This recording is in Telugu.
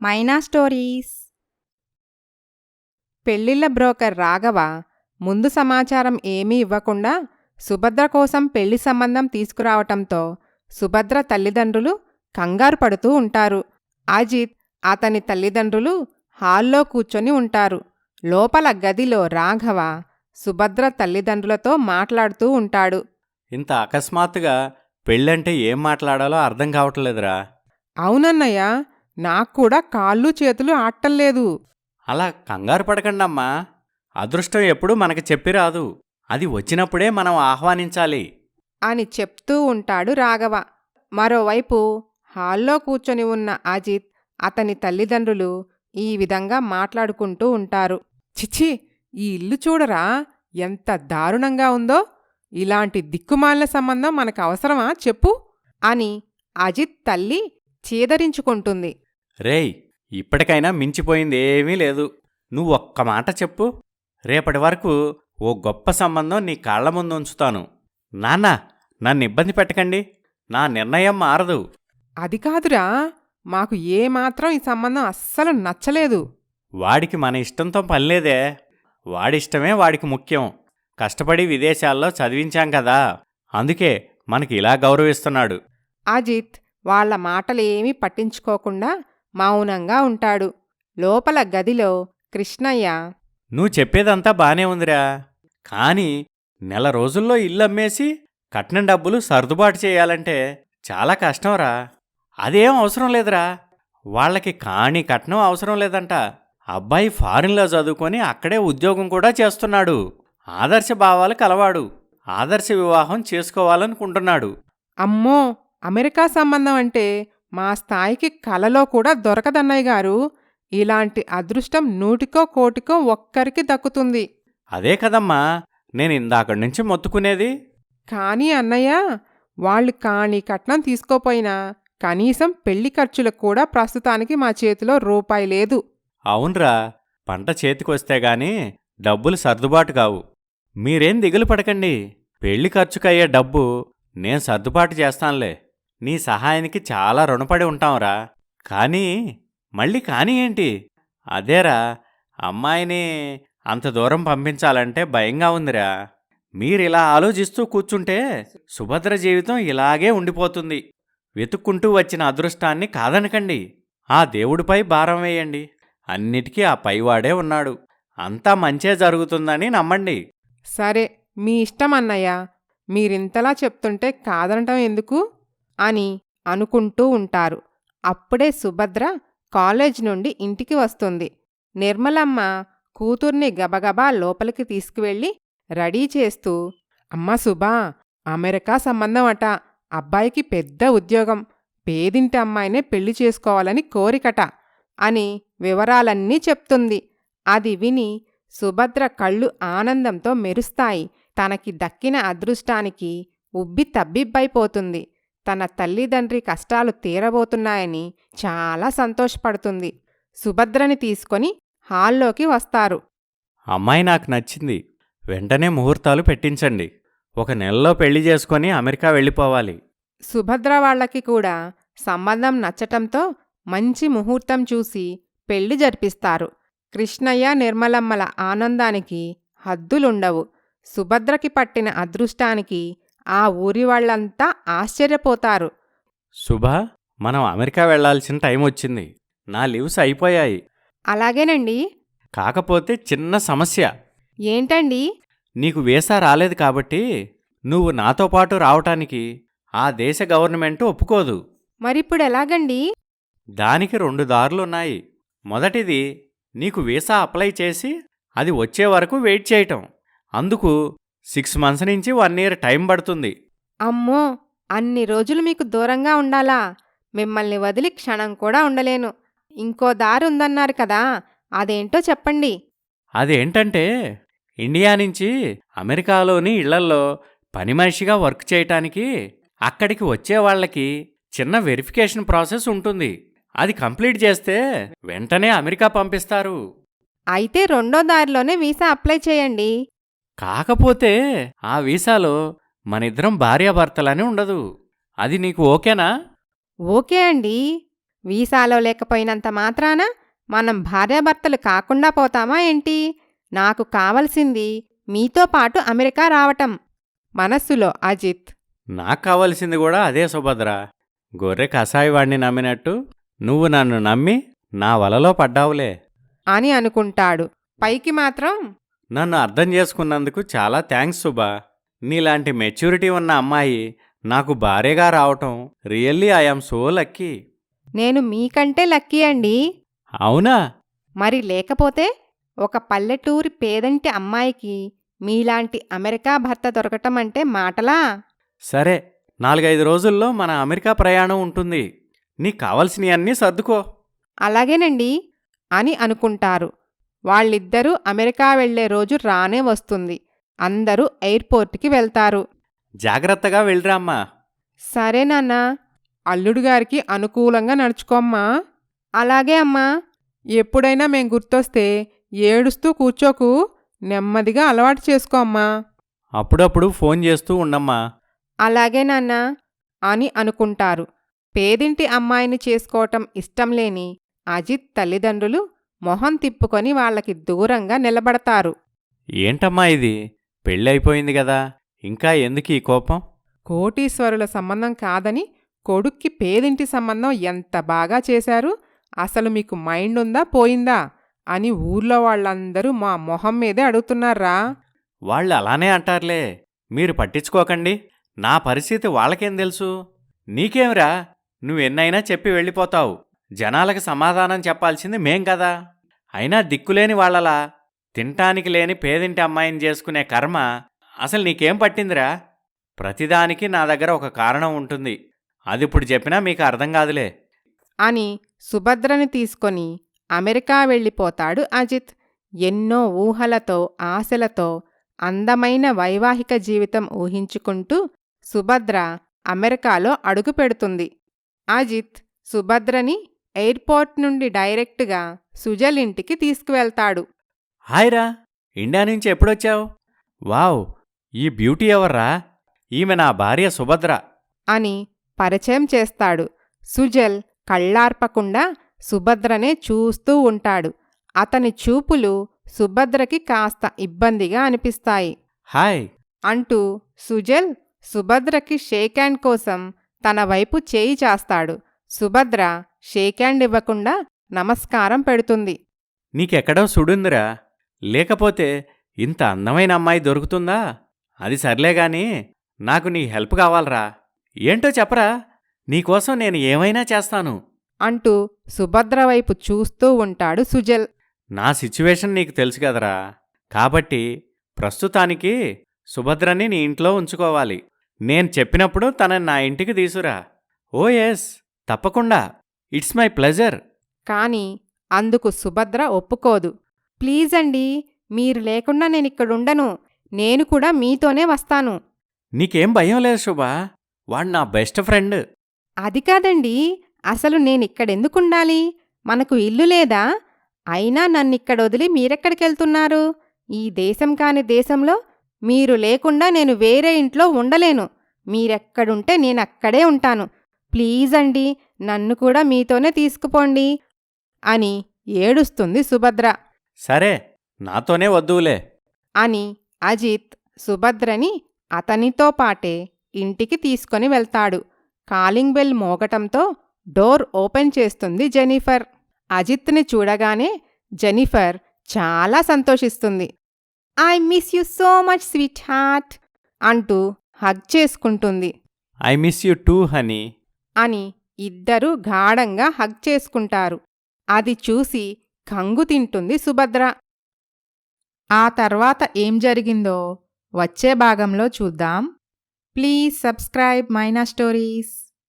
మైనా స్టోరీస్. పెళ్ళిళ్ళ బ్రోకర్ రాఘవ ముందు సమాచారం ఏమీ ఇవ్వకుండా సుభద్ర కోసం పెళ్లి సంబంధం తీసుకురావటంతో సుభద్ర తల్లిదండ్రులు కంగారు పడుతూ ఉంటారు. అజిత్, అతని తల్లిదండ్రులు హాల్లో కూర్చొని ఉంటారు. లోపల గదిలో రాఘవ సుభద్ర తల్లిదండ్రులతో మాట్లాడుతూ ఉంటాడు. ఇంత అకస్మాత్తుగా పెళ్ళంటే ఏం మాట్లాడాలో అర్థం కావట్లేదురా. అవునన్నయ్య, నాక్కూడా కాళ్ళు చేతులు ఆట్టల్లేదు. అలా కంగారు పడకండమ్మా. అదృష్టం ఎప్పుడూ మనకి చెప్పిరాదు. అది వచ్చినప్పుడే మనం ఆహ్వానించాలి అని చెప్తూ ఉంటాడు రాఘవ. మరోవైపు హాల్లో కూర్చొని ఉన్న అజిత్, అతని తల్లిదండ్రులు ఈ విధంగా మాట్లాడుకుంటూ ఉంటారు. చిచ్చి, ఈ ఇల్లు చూడరా, ఎంత దారుణంగా ఉందో. ఇలాంటి దిక్కుమాలిన సంబంధం మనకు అవసరమా చెప్పు అని అజిత్ తల్లి చీదరించుకుంటుంది. రేయ్, ఇప్పటికైనా మించిపోయింది ఏమీ లేదు. నువ్వు ఒక్క మాట చెప్పు. రేపటి వరకు ఓ గొప్ప సంబంధం నీ కాళ్ల ముందు ఉంచుతాను. నాన్న, నన్ను ఇబ్బంది పెట్టకండి. నా నిర్ణయం మారదు. అది కాదురా, మాకు ఏమాత్రం ఈ సంబంధం అస్సలు నచ్చలేదు. వాడికి మన ఇష్టంతో పనిలేదే. వాడిష్టమే వాడికి ముఖ్యం. కష్టపడి విదేశాల్లో చదివించాం కదా, అందుకే మనకి ఇలా గౌరవిస్తున్నాడు. అజిత్ వాళ్ల మాటలేమీ పట్టించుకోకుండా మౌనంగా ఉంటాడు. లోపల గదిలో కృష్ణయ్య, నువ్వు చెప్పేదంతా బానే ఉందిరా, కానీ నెల రోజుల్లో ఇల్లు అమ్మేసి కట్నం డబ్బులు సర్దుబాటు చేయాలంటే చాలా కష్టంరా. అదేం అవసరం లేదురా. వాళ్లకి కాణీ కట్నం అవసరం లేదంట. అబ్బాయి ఫారిన్లో చదువుకొని అక్కడే ఉద్యోగం కూడా చేస్తున్నాడు. ఆదర్శ భావాలు కలవాడు. ఆదర్శ వివాహం చేసుకోవాలనుకుంటున్నాడు. అమ్మో, అమెరికా సంబంధం అంటే మా స్థాయికి కలలో కూడా దొరకదన్నయ్య గారు. ఇలాంటి అదృష్టం నూటికో కోటికో ఒక్కరికి దక్కుతుంది. అదే కదమ్మా నేను ఇందాకడి నుంచి మొత్తుకునేది. కానీ అన్నయ్య, వాళ్ళు కాణీ కట్నం తీసుకోపోయినా కనీసం పెళ్లి ఖర్చులకు కూడా ప్రస్తుతానికి మా చేతిలో రూపాయి లేదు. అవునరా, పంట చేతికొస్తేగాని డబ్బులు సర్దుబాటు కావు. మీరేం దిగులు పడకండి. పెళ్లి ఖర్చుకయ్యే డబ్బు నేను సర్దుబాటు చేస్తానులే. నీ సహాయానికి చాలా రుణపడి ఉంటాంరా. కానీ మళ్ళీ కానీ ఏంటి? అదేరా, అమ్మాయిని అంత దూరం పంపించాలంటే భయంగా ఉందిరా. మీరిలా ఆలోచిస్తూ కూర్చుంటే సుభద్ర జీవితం ఇలాగే ఉండిపోతుంది. వెతుక్కుంటూ వచ్చిన అదృష్టాన్ని కాదనకండి. ఆ దేవుడిపై భారం వేయండి. అన్నిటికీ ఆ పైవాడే ఉన్నాడు. అంతా మంచే జరుగుతుందని నమ్మండి. సరే, మీ ఇష్టం అన్నయ్య. మీరింతలా చెప్తుంటే కాదనటం ఎందుకు అని అనుకుంటూ ఉంటారు. అప్పుడే సుభద్ర కాలేజ్ నుండి ఇంటికి వస్తుంది. నిర్మలమ్మ కూతుర్ని గబగబా లోపలికి తీసుకువెళ్ళి రెడీ చేస్తూ, అమ్మా సుభా, అమెరికా సంబంధం అట. అబ్బాయికి పెద్ద ఉద్యోగం. పేదింటి అమ్మాయినే పెళ్లి చేసుకోవాలని కోరికట అని వివరాలన్నీ చెప్తుంది. అది విని సుభద్ర కళ్ళు ఆనందంతో మెరుస్తాయి. తనకి దక్కిన అదృష్టానికి ఉబ్బి తబ్బిబ్బైపోతుంది. తన తల్లిదండ్రి కష్టాలు తీరబోతున్నాయని చాలా సంతోషపడుతుంది. సుభద్రని తీసుకొని హాల్లోకి వస్తారు. అమ్మాయి నాకు నచ్చింది. వెంటనే ముహూర్తాలు పెట్టించండి. 1 నెలలో పెళ్లి చేసుకొని అమెరికా వెళ్ళిపోవాలి. సుభద్ర వాళ్లకి కూడా సంబంధం నచ్చటంతో మంచి ముహూర్తం చూసి పెళ్లి జరిపిస్తారు. కృష్ణయ్య, నిర్మలమ్మల ఆనందానికి హద్దులుండవు. సుభద్రకి పట్టిన అదృష్టానికి ఆ ఊరి వాళ్లంతా ఆశ్చర్యపోతారు. శుభా, మనం అమెరికా వెళ్లాల్సిన టైం వచ్చింది. నా లీవ్స్ అయిపోయాయి. అలాగేనండి. కాకపోతే చిన్న సమస్య. ఏంటండి? నీకు వీసా రాలేదు కాబట్టి నువ్వు నాతో పాటు రావటానికి ఆ దేశ గవర్నమెంట్ ఒప్పుకోదు. మరిప్పుడెలాగండి? దానికి 2 దారులున్నాయి. మొదటిది, నీకు వీసా అప్లై చేసి అది వచ్చే వరకు వెయిట్ చేయటం. అందుకు 6 మంత్స్ నుంచి 1 ఇయర్ టైం పడుతుంది. అమ్మో, అన్ని రోజులు మీకు దూరంగా ఉండాలా? మిమ్మల్ని వదిలి క్షణం కూడా ఉండలేను. ఇంకో దారి ఉందన్నారు కదా, అదేంటో చెప్పండి. అదేంటంటే, ఇండియా నుంచి అమెరికాలోని ఇళ్లల్లో పని మనిషిగా వర్క్ చేయటానికి అక్కడికి వచ్చేవాళ్లకి చిన్న వెరిఫికేషన్ ప్రాసెస్ ఉంటుంది. అది కంప్లీట్ చేస్తే వెంటనే అమెరికా పంపిస్తారు. అయితే 2వ దారిలోనే వీసా అప్లై చేయండి. కాకపోతే ఆ వీసాలో మనిద్దరం భార్యాభర్తలని ఉండదు. అది నీకు ఓకేనా? ఓకే అండి. వీసాలో లేకపోయినంత మాత్రాన మనం భార్యాభర్తలు కాకుండా పోతామా ఏంటి? నాకు కావలసింది మీతో పాటు అమెరికా రావటం. మనస్సులో అజిత్. నాకు కావలసింది కూడా అదే సుభద్ర. గొర్రె కసాయివాణ్ణి నమ్మినట్టు నువ్వు నన్ను నమ్మి నా వలలో పడ్డావులే అని అనుకుంటాడు. పైకి మాత్రం నన్ను అర్థం చేసుకున్నందుకు చాలా థ్యాంక్స్ సుబ్బా. నీలాంటి మెచ్యూరిటీ ఉన్న అమ్మాయి నాకు భార్యగా రావటం రియల్లీ ఐఆమ్ సో లక్కీ. నేను మీకంటే లక్కీ అండి. అవునా? మరి లేకపోతే ఒక పల్లెటూరి పేదంటి అమ్మాయికి మీలాంటి అమెరికా భర్త దొరకటం అంటే మాటలా? సరే, 4-5 రోజుల్లో మన అమెరికా ప్రయాణం ఉంటుంది. నీకు కావలసినవన్నీ సర్దుకో. అలాగేనండి అని అనుకుంటారు. వాళ్ళిద్దరూ అమెరికా వెళ్లే రోజు రానే వస్తుంది. అందరూ ఎయిర్పోర్ట్కి వెళ్తారు. జాగ్రత్తగా వెళ్ళిరామ్మా. సరే నాన్నా. అల్లుడుగారికి అనుకూలంగా నడుచుకోమ్మా. అలాగే అమ్మా. ఎప్పుడైనా మేం గుర్తొస్తే ఏడుస్తూ కూర్చోకు, నెమ్మదిగా అలవాటు చేసుకోమ్మా. అప్పుడప్పుడు ఫోన్ చేస్తూ ఉండమ్మా. అలాగే నాన్నా అని అనుకుంటారు. పేదింటి అమ్మాయిని చేసుకోవటం ఇష్టంలేని అజిత్ తల్లిదండ్రులు మొహం తిప్పుకొని వాళ్ళకి దూరంగా నిలబడతారు. ఏంటమ్మా ఇది? పెళ్ళైపోయింది గదా, ఇంకా ఎందుకీ కోపం? కోటీశ్వరుల సంబంధం కాదని కొడుక్కి పేదింటి సంబంధం ఎంత బాగా చేశారు. అసలు మీకు మైండ్ ఉందా పోయిందా అని ఊర్లో వాళ్ళందరూ మా మొహం మీదే అడుగుతున్నారా? వాళ్ళు అలానే అంటారులే, మీరు పట్టించుకోకండి. నా పరిస్థితి వాళ్ళకేం తెలుసు? నీకేమిరా, నువ్వెన్నైనా చెప్పి వెళ్ళిపోతావు. జనాలకు సమాధానం చెప్పాల్సింది మేం కదా. అయినా దిక్కులేని వాళ్ళలా తింటానికి లేని పేదింటి అమ్మాయిని చేసుకునే కర్మ అసలు నీకేం పట్టిందిరా? ప్రతిదానికి నా దగ్గర ఒక కారణం ఉంటుంది. అదిప్పుడు చెప్పినా మీకు అర్థం కాదులే అని సుభద్రని తీసుకొని అమెరికా వెళ్ళిపోతాడు అజిత్. ఎన్నో ఊహలతో ఆశలతో అందమైన వైవాహిక జీవితం ఊహించుకుంటూ సుభద్ర అమెరికాలో అడుగుపెడుతుంది. అజిత్ సుభద్రని ఎయిర్పోర్ట్ నుండి డైరెక్టుగా సుజల్ ఇంటికి తీసుకువెళ్తాడు. హాయ్రా, ఇండియా నుంచి ఎప్పుడొచ్చావు? వావ్, ఈ బ్యూటీ ఎవర్రా? ఈమె నా భార్య సుభద్ర అని పరిచయం చేస్తాడు. సుజల్ కళ్ళార్పకుండా సుభద్రనే చూస్తూ ఉంటాడు. అతని చూపులు సుభద్రకి కాస్త ఇబ్బందిగా అనిపిస్తాయి. హాయ్ అంటూ సుజల్ సుభద్రకి షేక్ హ్యాండ్ కోసం తన వైపు చేయి చాస్తాడు. సుభద్ర షేక్ హ్యాండ్ ఇవ్వకుండా నమస్కారం పెడుతుంది. నీకెక్కడో సుడుందిరా, లేకపోతే ఇంత అందమైన అమ్మాయి దొరుకుతుందా? అది సర్లేగాని నాకు నీ హెల్ప్ కావాలరా. ఏంటో చెప్పరా, నీకోసం నేను ఏమైనా చేస్తాను అంటూ సుభద్ర వైపు చూస్తూ ఉంటాడు సుజల్. నా సిచ్యువేషన్ నీకు తెలుసు కదరా, కాబట్టి ప్రస్తుతానికి సుభద్రని నీ ఇంట్లో ఉంచుకోవాలి. నేను చెప్పినప్పుడు తనని నా ఇంటికి తీసురా. ఓ ఎస్, తప్పకుండా, ఇట్స్ మై ప్లెజర్. కాని అందుకు సుభద్ర ఒప్పుకోదు. ప్లీజ్ అండి, మీరు లేకుండా నేనిక్కడుండను. నేను కూడా మీతోనే వస్తాను. నీకేం భయం లేదు శుభా, వాడు నా బెస్ట్ ఫ్రెండ్. అది కాదండి, అసలు నేనిక్కడెందుకుండాలి? మనకు ఇల్లు లేదా? అయినా నన్నిక్కడొదిలి మీరెక్కడికెళ్తున్నారు? ఈ దేశం కాని దేశంలో మీరు లేకుండా నేను వేరే ఇంట్లో ఉండలేను. మీరెక్కడుంటే నేనక్కడే ఉంటాను. ప్లీజ్ అండి, నన్ను కూడా మీతోనే తీసుకుపోండి అని ఏడుస్తుంది సుభద్ర. సరే, నాతోనే వద్దువులే అని అజిత్ సుభద్రని అతనితో పాటే ఇంటికి తీసుకొని వెళ్తాడు. కాలింగ్ బెల్ మోగటంతో డోర్ ఓపెన్ చేస్తుంది జెనిఫర్. అజిత్ని చూడగానే జెనిఫర్ చాలా సంతోషిస్తుంది. I miss you so much sweetheart అంటూ హగ్ చేసుకుంటుంది. I miss you too honey అని ఇద్దరూ గాఢంగా హగ్ చేసుకుంటారు. అది చూసి కంగు తింటుంది సుభద్ర. ఆ తర్వాత ఏం జరిగిందో వచ్చే భాగంలో చూద్దాం. Please subscribe Maina stories.